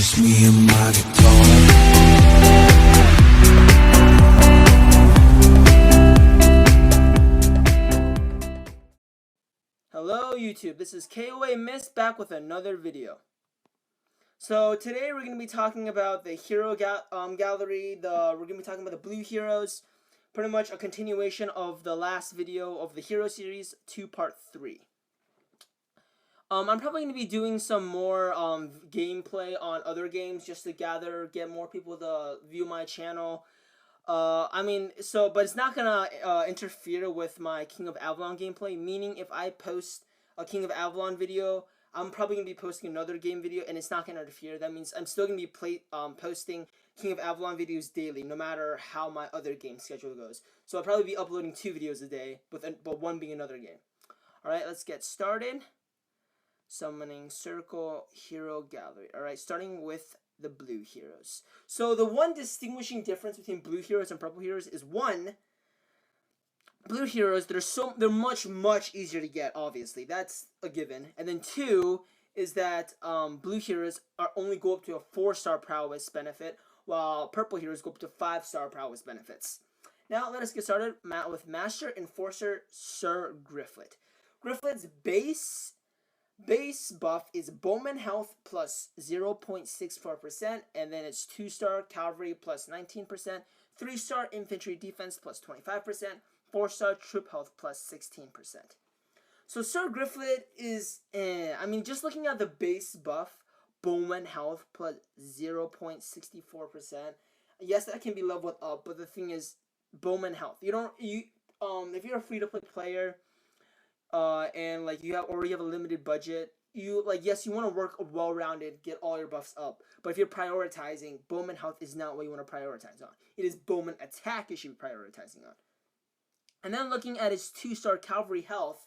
just me and my guitar. Hello YouTube, this is KOA Mist back with another video. So today we're going to be talking about the hero gallery. We're going to be talking about the blue heroes. Pretty much a continuation of the last video of the hero series to part 3. I'm probably going to be doing some more gameplay on other games just to get more people to view my channel. But it's not gonna interfere with my King of Avalon gameplay, meaning if I post a King of Avalon video, I'm probably gonna be posting another game video, and it's not gonna interfere. That means I'm still gonna be posting King of Avalon videos daily, no matter how my other game schedule goes. So I'll probably be uploading 2 videos a day, but one being another game. Alright, let's get started. Summoning Circle Hero Gallery. Alright, starting with the blue heroes. So the one distinguishing difference between blue heroes and purple heroes is, one, blue heroes, they're much easier to get, obviously. That's a given. And then 2 is that blue heroes only go up to a 4-star prowess benefit, while purple heroes go up to 5-star prowess benefits. Now let us get started with Master Enforcer Sir Grifflet. Grifflet's base buff is Bowman Health plus 0.64%, and then it's 2-star Cavalry plus 19%, 3-star Infantry Defense plus 25%, 4-star Troop Health plus 16%. So Sir Grifflet is, just looking at the base buff, Bowman Health plus 0.64%, yes, that can be leveled up, but the thing is, Bowman Health, if you're a free-to-play player, and you already have a limited budget, yes, you want to work well-rounded, get all your buffs up, but if you're prioritizing, Bowman Health is not what you want to prioritize on. It is Bowman Attack you should be prioritizing on. And then looking at his 2-star Cavalry Health,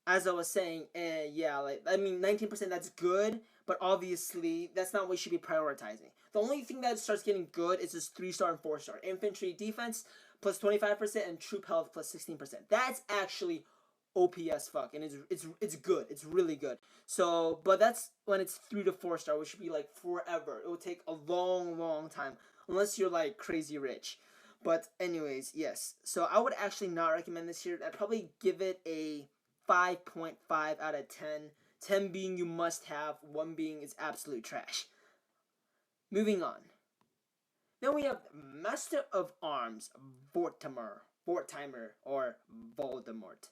as I was saying, 19%, that's good, but obviously that's not what you should be prioritizing. The only thing that starts getting good is his 3-star and 4-star Infantry Defense plus 25% and Troop Health plus 16%. That's actually OP as fuck, and it's good. It's really good. So, but that's when it's 3 to 4-star, which should be like forever. It will take a long time, unless you're like crazy rich. But anyways, yes. So I would actually not recommend this here. I'd probably give it a 5.5 out of 10. 10 being you must have, 1 being is absolute trash. Moving on. Then we have Master of Arms, Mortimer, or Voldemort.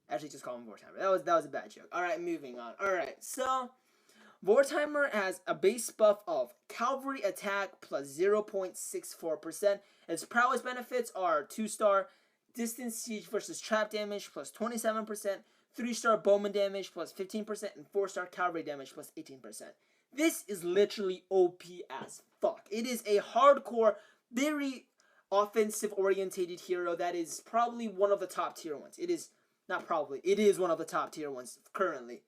Actually, just call him Mortimer. That was a bad joke. Alright, moving on. Alright, so Mortimer has a base buff of Cavalry Attack plus 0.64%. Its prowess benefits are 2-star Distance Siege versus Trap damage plus 27%, 3-star Bowman damage plus 15%, and 4-star Cavalry damage plus 18%. This is literally OP as fuck. It is a hardcore, very offensive-orientated hero that is probably one of the top tier ones. It is one of the top tier ones currently.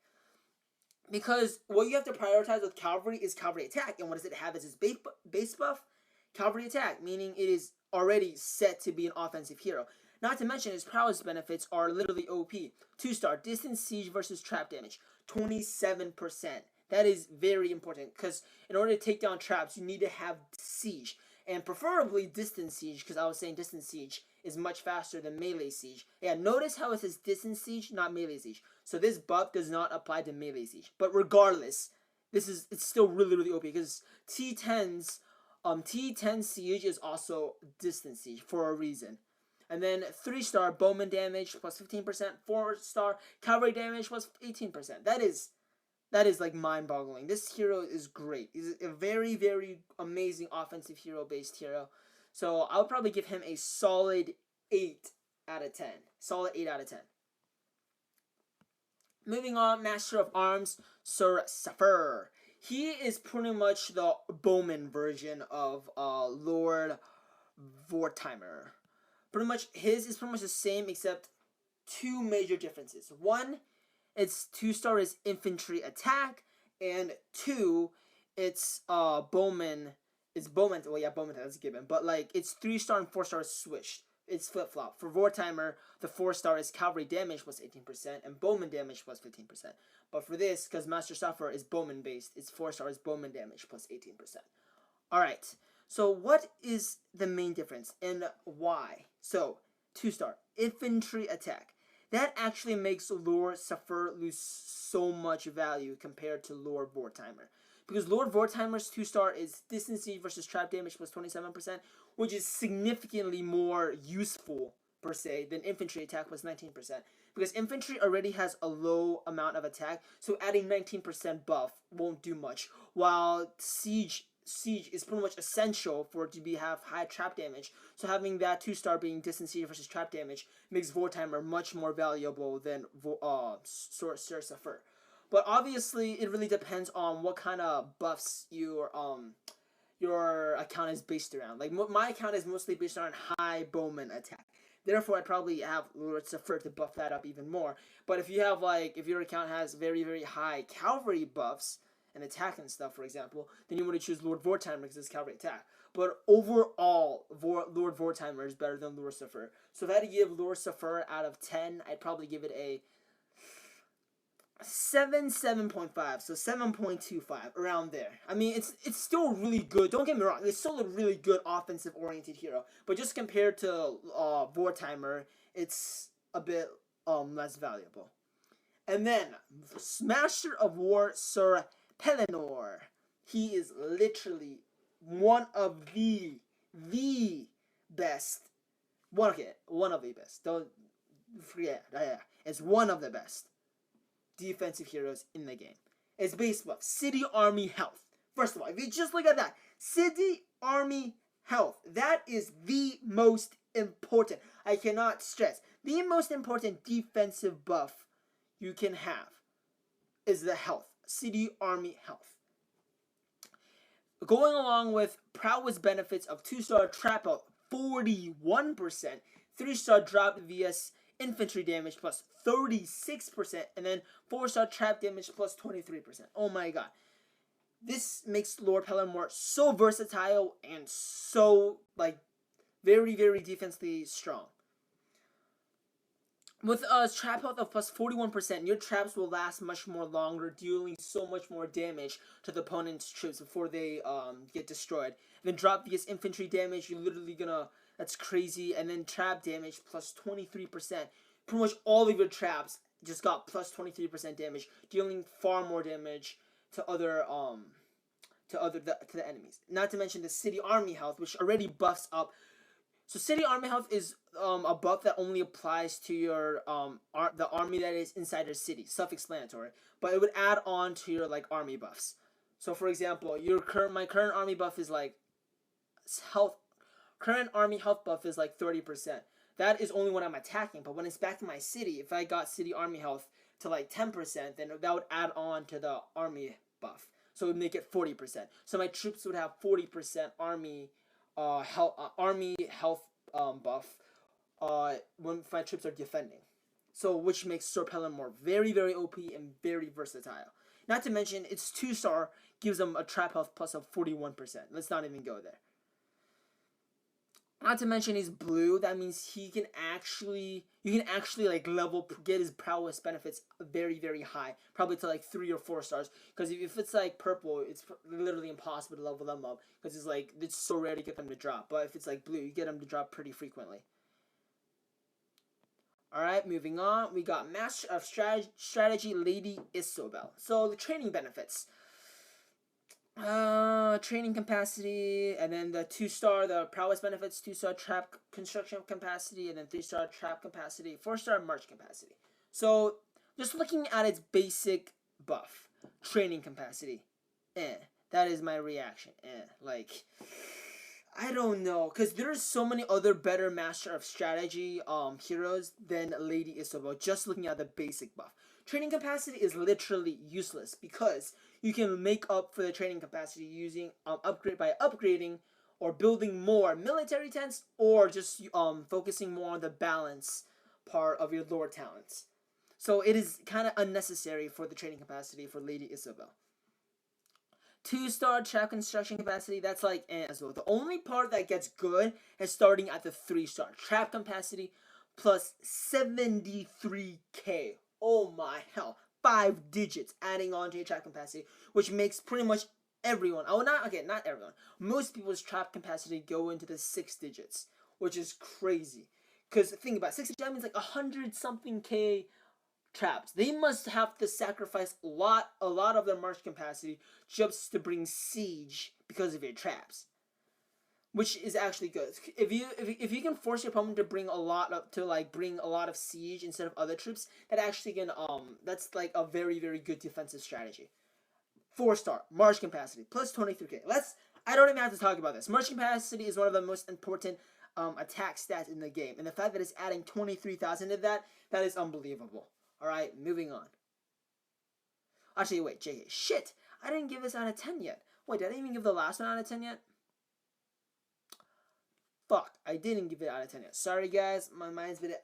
Because what you have to prioritize with Cavalry is Cavalry Attack. And what does it have as its base buff? Cavalry Attack, meaning it is already set to be an offensive hero. Not to mention his prowess benefits are literally OP. 2-star Distance Siege versus Trap damage, 27%. That is very important, because in order to take down traps, you need to have Siege. And preferably Distance Siege, because I was saying Distance Siege is much faster than Melee Siege. Yeah, notice how it says Distance Siege, not Melee Siege. So this buff does not apply to Melee Siege. But regardless, it's still really OP, because T10 Siege is also Distance Siege for a reason. And then 3-star Bowman damage plus 15%, 4-star Cavalry damage plus 18%. That is like mind-boggling. This hero is great. He's a very amazing offensive hero-based hero. So I would probably give him a solid 8 out of 10. Solid 8 out of 10. Moving on, Master of Arms, Sir Sapphire. He is pretty much the Bowman version of Lord Mortimer. Pretty much, his is pretty much the same, except 2 major differences. 1, its 2-star is Infantry Attack, and 2, it's Bowman. It's Bowman. Well, yeah, Bowman, that's a given. But it's 3-star and 4-star switched. it's flip-flop. For Vortimer, the 4-star is cavalry damage plus 18% and bowman damage plus 15%. But for this, because Master Sufferer is bowman based, its 4-star is bowman damage plus 18%. Alright, so what is the main difference and why? So, 2-star, infantry attack. That actually makes Lord Sufferer lose so much value compared to Lord Vortimer. Because Lord Vortimer's 2-star is distance siege versus trap damage plus 27%, which is significantly more useful, per se, than infantry attack plus 19%. Because infantry already has a low amount of attack, so adding 19% buff won't do much. While siege is pretty much essential for it to have high trap damage, so having that 2-star being distance siege versus trap damage makes Vortimer much more valuable than Sorcerer. But obviously, it really depends on what kind of buffs your account is based around. Like, my account is mostly based on high bowman attack. Therefore, I'd probably have Lord Sufferer to buff that up even more. But if you have, like, if your account has very, very high cavalry buffs and attack and stuff, for example, then you want to choose Lord Vortimer because it's cavalry attack. But overall, Lord Vortimer is better than Lord Sufferer. So if I had to give Lord Sufferer out of 10, I'd probably give it a 7.5, so 7.25, around there. I mean, it's still really good. Don't get me wrong, it's still a really good offensive-oriented hero. But just compared to Vortimer, it's a bit less valuable. And then, Master of War Sir Pelennor. He is literally one of the best. One of the best. Don't forget. Yeah, it's one of the best defensive heroes in the game. It's based off City Army Health. First of all, if you just look at that, City Army Health, that is the most important. I cannot stress, the most important defensive buff you can have is the health. City Army Health. Going along with Prowess Benefits of 2-star trap health 41%, 3-star drop vs infantry damage plus 36%, and then 4-star trap damage plus 23%. Oh my god. This makes Lord Pelennor so versatile and so, like, very, very defensively strong. With trap health of plus 41%, your traps will last much more longer, dealing so much more damage to the opponent's troops before they get destroyed. And then drop vs infantry damage, you're literally gonna, that's crazy. And then trap damage plus 23%. Pretty much all of your traps just got plus 23% damage, dealing far more damage to the enemies. Not to mention the City Army Health, which already buffs up. So City Army Health is a buff that only applies to your the army that is inside your city. Self-explanatory, but it would add on to your, like, army buffs. So for example, my current army buff is like current army health buff is like 30%. That is only when I'm attacking, but when it's back in my city, if I got City Army Health to like 10%, then that would add on to the army buff. So it would make it 40%. So my troops would have 40% army health buff when my troops are defending. So which makes Sir Pelennor very, very OP and very versatile. Not to mention its 2-star gives them a trap health plus of 41%. Let's not even go there. Not to mention he's blue. That means you can actually like get his prowess benefits very, very high, probably to like 3 or 4 stars. Because if it's like purple, it's literally impossible to level them up because it's so rare to get them to drop. But if it's like blue, you get them to drop pretty frequently. Alright, moving on. We got Master of Strategy Lady Isobel. So the training benefits. Training capacity, and then the 2-star, the prowess benefits, 2-star trap construction capacity, and then 3-star trap capacity, 4-star march capacity. So, just looking at its basic buff, training capacity, that is my reaction, like, I don't know, because there's so many other better Master of Strategy heroes than Lady Isobel, just looking at the basic buff. Training capacity is literally useless because you can make up for the training capacity using upgrading or building more military tents, or just focusing more on the balance part of your lore talents. So it is kind of unnecessary for the training capacity for Lady Isobel. 2-star trap construction capacity, that's like as well. The only part that gets good is starting at the 3-star trap capacity plus 73k. Oh my hell. 5 digits adding on to your trap capacity, which makes pretty much everyone, not everyone, most people's trap capacity go into the 6 digits, which is crazy. Because think about it, 6 digits, that means like 100 something k traps. They must have to sacrifice a lot of their march capacity just to bring siege because of your traps, which is actually good. If you can force your opponent to bring a lot of siege instead of other troops, that actually can that's like a very good defensive strategy. 4-star march capacity plus 23k. I don't even have to talk about this. March capacity is one of the most important attack stats in the game, and the fact that it's adding 23,000 to that is unbelievable. Alright, moving on. Actually, wait, JK. Shit! I didn't give this out of 10 yet. Wait, did I even give the last one out of 10 yet? Fuck, I didn't give it out of 10 yet. Sorry, guys. My mind's been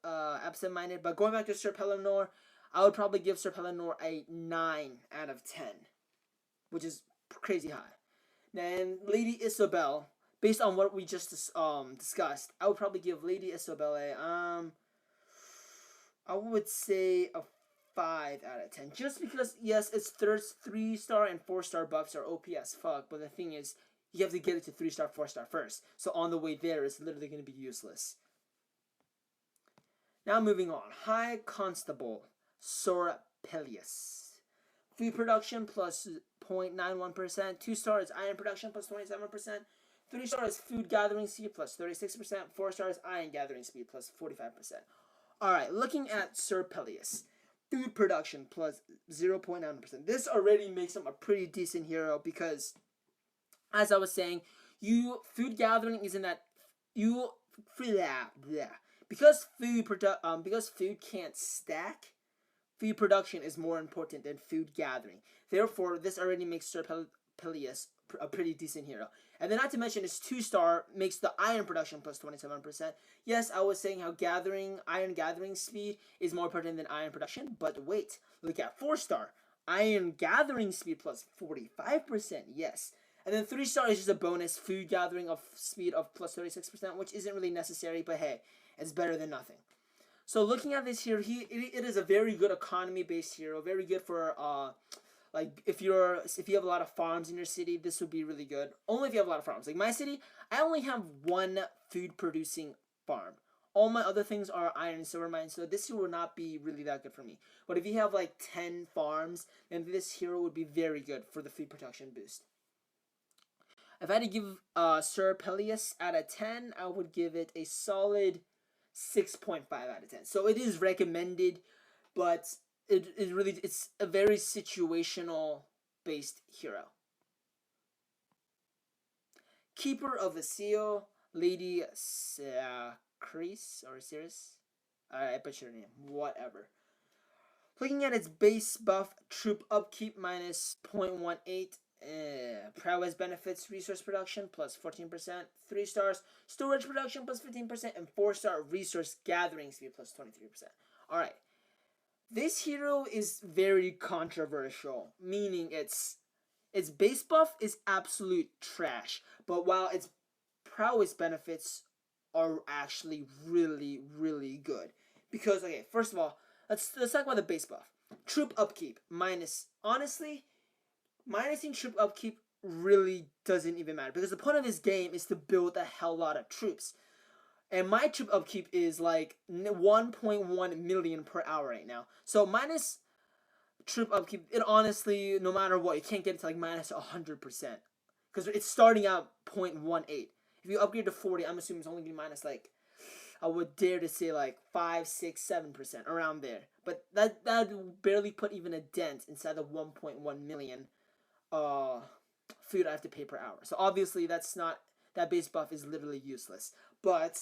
absent-minded. But going back to Sir Pellinor, I would probably give Sir Pellinor a 9 out of 10. Which is crazy high. Then, Lady Isabel, based on what we just discussed, I would probably give Lady Isabel a, I would say a 5 out of 10. Just because, yes, its 3-star and 4-star buffs are OP as fuck, but the thing is, you have to get it to 3-star, 4-star first. So on the way there, it's literally going to be useless. Now moving on. High Constable, Sir Peleus. Food production plus 0.91%. 2-star is iron production plus 27%. 3-star is food gathering speed plus 36%. 4-star is iron gathering speed plus 45%. Alright, looking at Sir Peleus. Food production plus 0.9%. This already makes him a pretty decent hero because, as I was saying, food gathering isn't that because food can't stack. Food production is more important than food gathering. Therefore, this already makes Sir Peleus a pretty decent hero. And then not to mention, his 2-star makes the iron production plus 27%. Yes, I was saying how iron gathering speed is more important than iron production. But wait, look at 4-star. Iron gathering speed plus 45%. Yes. And then 3-star is just a bonus food gathering of speed of plus 36%, which isn't really necessary. But hey, it's better than nothing. So looking at this here, it is a very good economy-based hero. Very good for like if you have a lot of farms in your city, this would be really good. Only if you have a lot of farms. Like my city, I only have 1 food-producing farm. All my other things are iron and silver mines, so this hero would not be really that good for me. But if you have like 10 farms, then this hero would be very good for the food production boost. If I had to give Sir Peleus out of 10, I would give it a solid 6.5 out of 10. So it is recommended, but it's a very situational based hero. Keeper of the Seal, Lady Crease or Sorceress. I butchered her name. Whatever. Looking at its base buff, troop upkeep minus 0.18. Prowess Benefits, resource production plus 14%, 3 stars, storage production plus 15%, and 4-star resource gathering speed plus 23%. Alright, this hero is very controversial, meaning its base buff is absolute trash, but while its Prowess Benefits are actually really good. Because, okay, first of all, let's talk about the base buff. Troop upkeep minus, honestly, minusing troop upkeep really doesn't even matter because the point of this game is to build a hell lot of troops. And my troop upkeep is like 1.1 million per hour right now. So minus troop upkeep, it honestly, no matter what, you can't get it to like minus 100%. Because it's starting at 0.18. If you upgrade to 40, I'm assuming it's only going to be minus like, I would dare to say like 5, 6, 7%, around there. But that barely put even a dent inside the 1.1 million food I have to pay per hour. So obviously that base buff is literally useless. But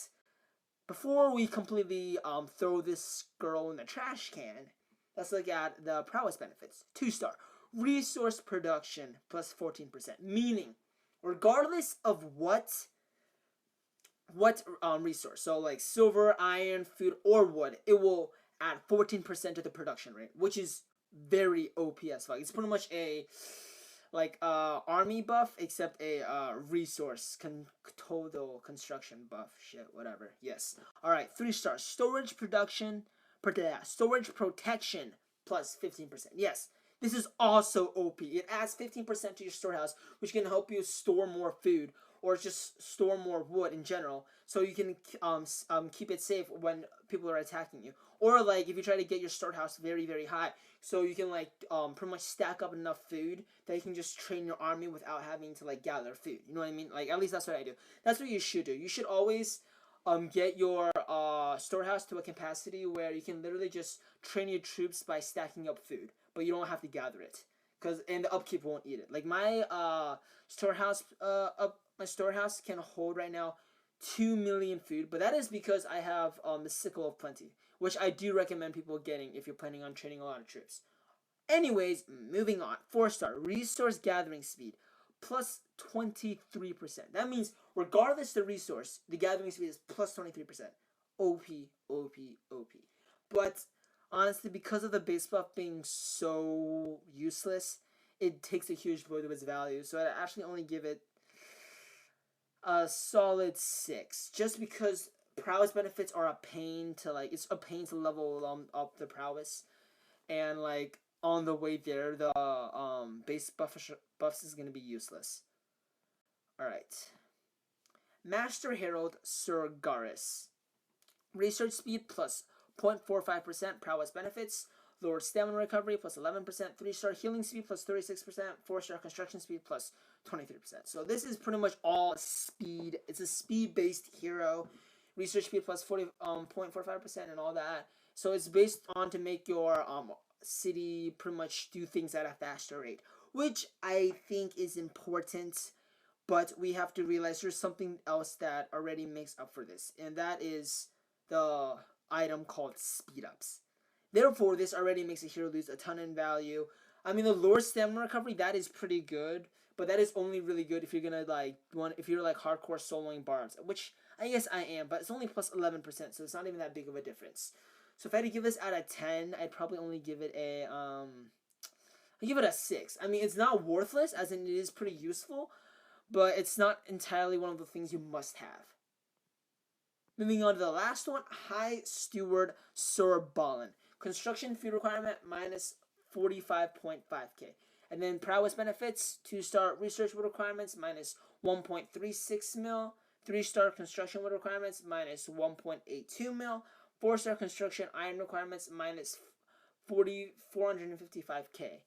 before we completely throw this girl in the trash can, let's look at the Prowess Benefits. 2-star resource production plus 14%, meaning regardless of what resource, so like silver, iron, food, or wood, it will add 14% to the production rate, which is very OP as fuck. It's pretty much like army buff, except a resource total construction buff. Shit, whatever. Yes. All right, 3 stars. Storage protection plus 15%. Yes. This is also OP. It adds 15% to your storehouse, which can help you store more food or just store more wood in general, so you can keep it safe when people are attacking you. Or like if you try to get your storehouse very, very high, so you can like pretty much stack up enough food that you can just train your army without having to like gather food. You know what I mean? Like at least that's what I do. That's what you should do. You should always get your storehouse to a capacity where you can literally just train your troops by stacking up food, but you don't have to gather it, and the upkeep won't eat it. Like my storehouse can hold right now 2 million food, but that is because I have the Sickle of Plenty, which I do recommend people getting if you're planning on training a lot of troops. Anyways, moving on. 4-star resource gathering speed plus 23%. That means regardless the resource, the gathering speed is plus 23%. OP, OP, OP. But honestly, because of the base buff being so useless, it takes a huge void of its value. So I actually only give it a solid 6, just because prowess benefits are a pain to like. It's a pain to level up the prowess, and like on the way there, the base buffs is gonna be useless. All right, Master Herald Aghoris. Research speed plus 0.45%, prowess benefits, lower stamina recovery plus 11%, 3-star healing speed plus 36%, 4-star construction speed plus 23%. So this is pretty much all speed. It's a speed-based hero. Research speed plus 0.45% and all that. So it's based on to make your city pretty much do things at a faster rate, which I think is important. But we have to realize there's something else that already makes up for this, and that is the item called speed ups. Therefore, this already makes a hero lose a ton in value. I mean, the lower stamina recovery, that is pretty good, but that is only really good if you're gonna like if you're like hardcore soloing barbs, which I guess I am, but it's only plus 11%, so it's not even that big of a difference. So if I had to give this out of 10, I'd probably only give it a I give it a 6. I mean, it's not worthless, as in it is pretty useful, but it's not entirely one of the things you must have. Moving on to the last one, High Steward Sorbalin. Construction food requirement minus 45.5k. And then Prowess Benefits, 2-star research wood requirements minus 1.36 mil. 3-star construction wood requirements minus 1.82 mil. 4-star construction iron requirements minus 455k.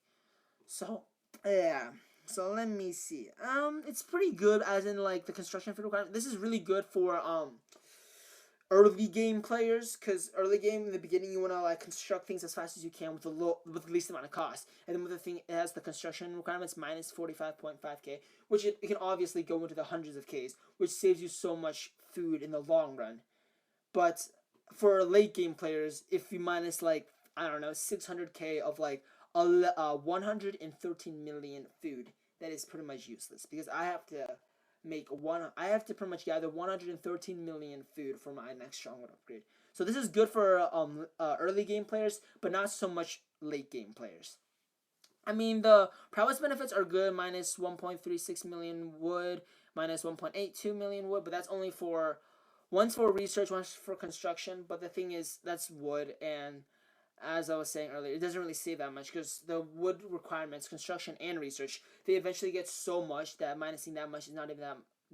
So, yeah. So let me see. It's pretty good, as in like the construction food requirement. This is really good for early game players, because early game in the beginning you want to like construct things as fast as you can with the least amount of cost, and then with the thing it has the construction requirements minus 45.5k, which it can obviously go into the hundreds of k's, which saves you so much food in the long run. But for late game players, if you minus like I don't know 600k of like 113 million food, that is pretty much useless, because I have to pretty much gather 113 million food for my next stronghold upgrade. So this is good for early game players, but not so much late game players. I mean, the prowess benefits are good, minus 1.36 million wood, minus 1.82 million wood, but that's only for one's for research, one's for construction. But the thing is, that's wood, and as I was saying earlier, it doesn't really save that much, because the wood requirements, construction and research, they eventually get so much that minusing that much is not even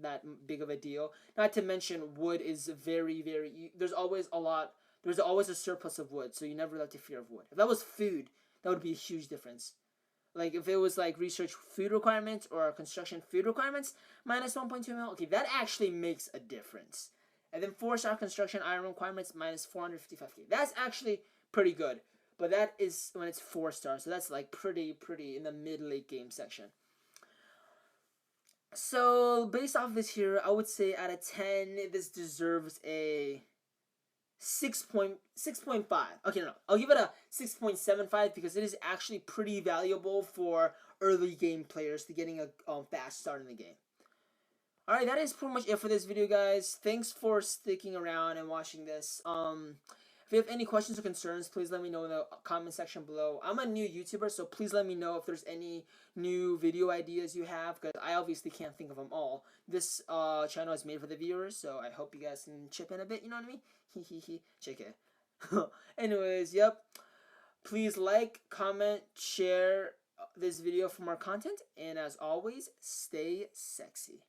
that big of a deal. Not to mention, wood is very there's always a surplus of wood, so you never have to fear of wood. If that was food, that would be a huge difference. Like if it was like research food requirements or construction food requirements minus 1.2 mil, okay, that actually makes a difference. And then 4-star construction iron requirements minus 455k. That's actually pretty good, but that is when it's 4 stars, so that's like pretty in the mid-late game section. So based off this here, I would say out of 10, this deserves a 6.5. Okay, no, I'll give it a 6.75, because it is actually pretty valuable for early game players to getting a fast start in the game. Alright, that is pretty much it for this video, guys. Thanks for sticking around and watching this. If you have any questions or concerns, please let me know in the comment section below. I'm a new YouTuber, so please let me know if there's any new video ideas you have, because I obviously can't think of them all. This channel is made for the viewers, so I hope you guys can chip in a bit, you know what I mean? JK. Anyways, yep. Please like, comment, share this video for more content, and as always, stay sexy.